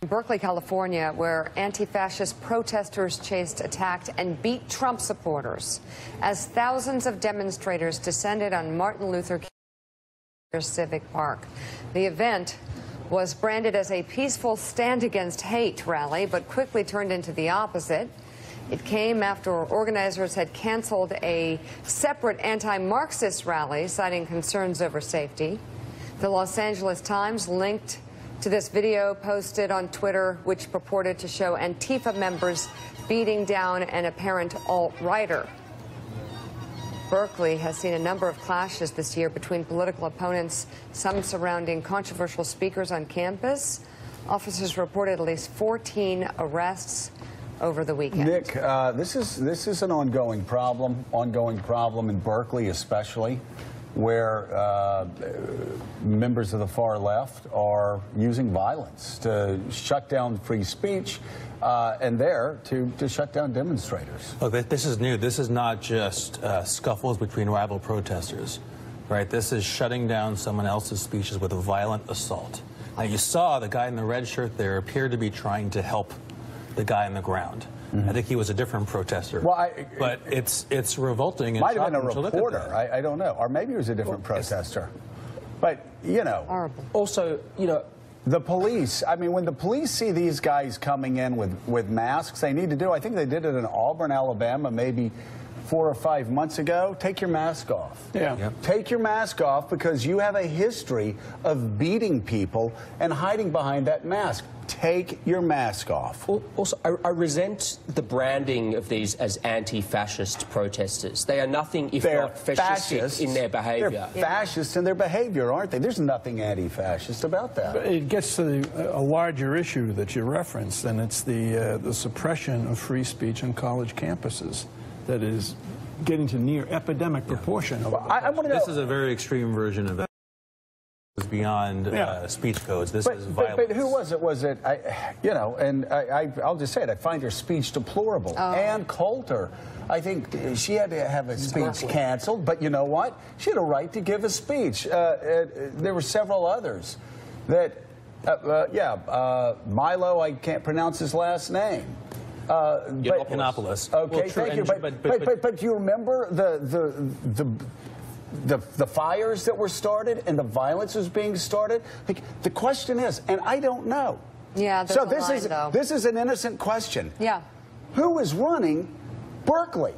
Berkeley, California, where anti-fascist protesters chased, attacked, and beat Trump supporters as thousands of demonstrators descended on Martin Luther King Civic Park. The event was branded as a peaceful stand against hate rally, but quickly turned into the opposite. It came after organizers had canceled a separate anti-Marxist rally, citing concerns over safety. The Los Angeles Times linked to this video posted on Twitter, which purported to show Antifa members beating down an apparent alt-righter. Berkeley has seen a number of clashes this year between political opponents, some surrounding controversial speakers on campus. Officers reported at least 14 arrests over the weekend. Nick, this is an ongoing problem in Berkeley especially, where members of the far left are using violence to shut down free speech and to shut down demonstrators. Look, this is new. This is not just scuffles between rival protesters, right? This is shutting down someone else's speeches with a violent assault. Now, you saw the guy in the red shirt there appeared to be trying to help the guy on the ground. I think he was a different protester. Well, but it's revolting. And might have been a reporter. I don't know, or maybe he was a different protester. But you know, horrible. Also, you know, the police. I mean, when the police see these guys coming in with masks, they need to do. I think they did it in Auburn, Alabama, maybe 4 or 5 months ago. Take your mask off. Yeah. Yep. Take your mask off because you have a history of beating people and hiding behind that mask. Take your mask off. Also, I resent the branding of these as anti-fascist protesters. They are nothing if not fascistic in their behavior. They're fascist in their behavior, aren't they? There's nothing anti-fascist about that. But it gets to a larger issue that you referenced, and it's the suppression of free speech on college campuses that is getting to near epidemic proportion. Well, I want to know. This is a very extreme version of that. Beyond speech codes. This is violence. But who was it? Was it, you know, and I'll just say it, I find her speech deplorable. Ann Coulter, I think she had to have a speech canceled, but you know what? She had a right to give a speech. There were several others that, Milo, I can't pronounce his last name. Yiannopoulos. Okay, well, thank you. But do you remember the fires that were started and the violence was being started? Like, the question is, and I don't know. Yeah, so this is an innocent question. Yeah. Who is running Berkeley?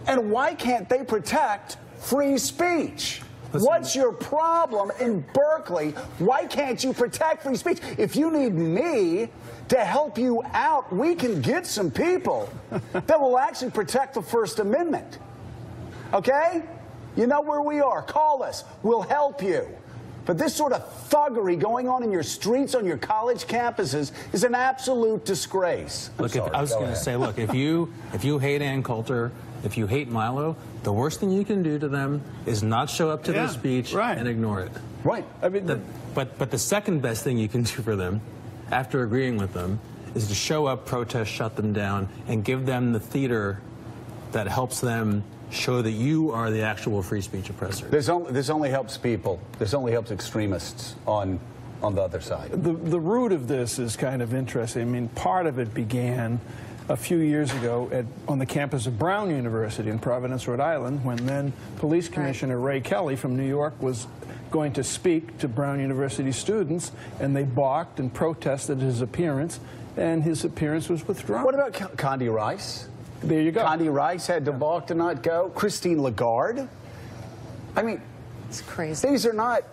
And why can't they protect free speech? What's your problem in Berkeley? Why can't you protect free speech? If you need me to help you out, we can get some people that will actually protect the First Amendment. Okay? You know where we are. Call us. We'll help you. But this sort of thuggery going on in your streets, on your college campuses, is an absolute disgrace. Look, I was going to say, look, if you hate Ann Coulter, if you hate Milo, the worst thing you can do to them is not show up to their speech and ignore it. Right. I mean, but the second best thing you can do for them, after agreeing with them, is to show up, protest, shut them down, and give them the theater that helps them show that you are the actual free speech oppressor. This only helps people. This only helps extremists on the other side. The root of this is kind of interesting. I mean, part of it began a few years ago on the campus of Brown University in Providence, Rhode Island, when then Police Commissioner Ray Kelly from New York was going to speak to Brown University students, and they balked and protested his appearance, and his appearance was withdrawn. What about Condi Rice? There you go. Condi Rice had to balk to not go. Christine Lagarde. I mean, it's crazy. These are not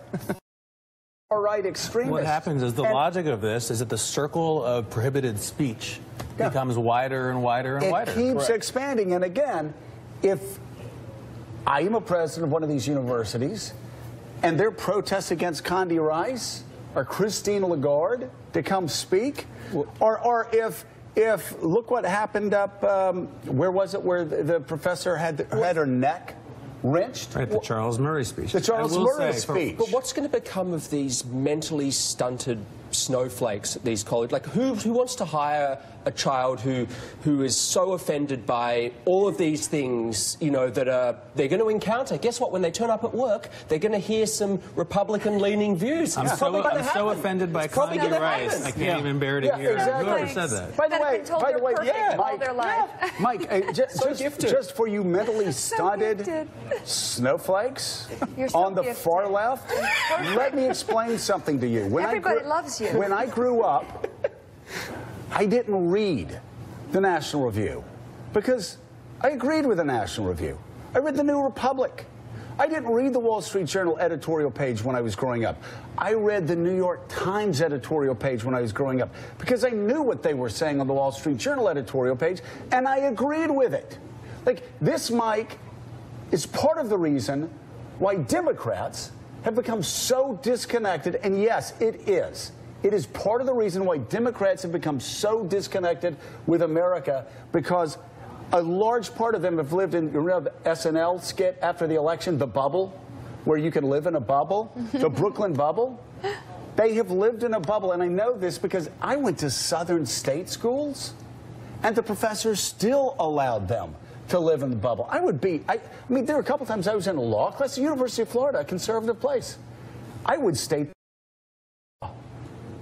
far-right extremists. What happens is the logic of this is that the circle of prohibited speech becomes wider and wider and wider. It keeps expanding. And again, if I am a president of one of these universities and their protests against Condi Rice or Christine Lagarde to come speak, or if look what happened up, where was it, where the professor had her neck wrenched? Right, the Charles Murray speech. The Charles Murray speech. But what's going to become of these mentally stunted snowflakes at these colleges. Like, who wants to hire a child who is so offended by all of these things, you know, that they're going to encounter? Guess what? When they turn up at work, they're going to hear some Republican-leaning views. I'm so offended by Kanye Rice. I can't even bear to hear. Exactly. Whoever said that? By the way, all their life. Mike, just for you mentally stunted snowflakes on the far left, let me explain something to you. Everybody loves you. When I grew up, I didn't read the National Review because I agreed with the National Review. I read the New Republic. I didn't read the Wall Street Journal editorial page when I was growing up. I read the New York Times editorial page when I was growing up because I knew what they were saying on the Wall Street Journal editorial page, and I agreed with it. Like, this, Mike, is part of the reason why Democrats have become so disconnected, and yes, it is. It is part of the reason why Democrats have become so disconnected with America, because a large part of them have lived in, you know, the SNL skit after the election, The Bubble, where you can live in a bubble, the Brooklyn bubble. They have lived in a bubble, and I know this because I went to Southern state schools, and the professors still allowed them to live in the bubble. I mean, there were a couple times I was in a law class at the University of Florida, a conservative place. I would stay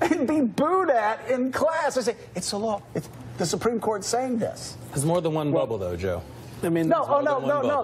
and be booed at in class. I say, it's the law. It's the Supreme Court saying this. There's more than one bubble, though, Joe. I mean, no.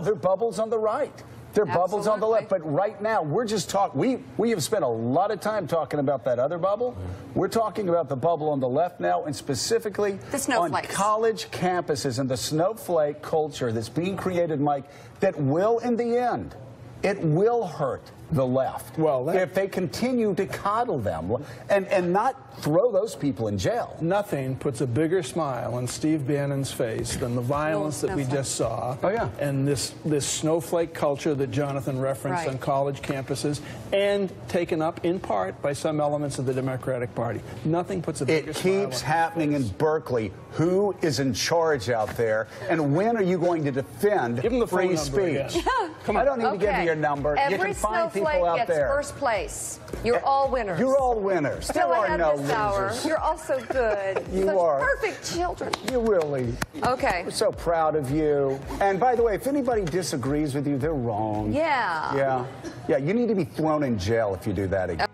There are bubbles on the right. There are bubbles on the left. But right now, we're just talking. We have spent a lot of time talking about that other bubble. We're talking about the bubble on the left now, and specifically on college campuses and the snowflake culture that's being created, Mike, that will, in the end, it will hurt the left. Well, if they continue to coddle them and not throw those people in jail. Nothing puts a bigger smile on Steve Bannon's face than the violence that we just saw. Oh, yeah. And this snowflake culture that Jonathan referenced on college campuses, and taken up in part by some elements of the Democratic Party. Nothing puts a bigger smile on It keeps happening in Berkeley. Who is in charge out there? And when are you going to defend free speech? Come on. I don't need to give you your number. You can find people out gets there. First place. You're all winners. You're all winners. There are no losers. You're all so good. You are Perfect children. You really. Okay. We're so proud of you. And by the way, if anybody disagrees with you, they're wrong. Yeah. Yeah. Yeah, you need to be thrown in jail if you do that again.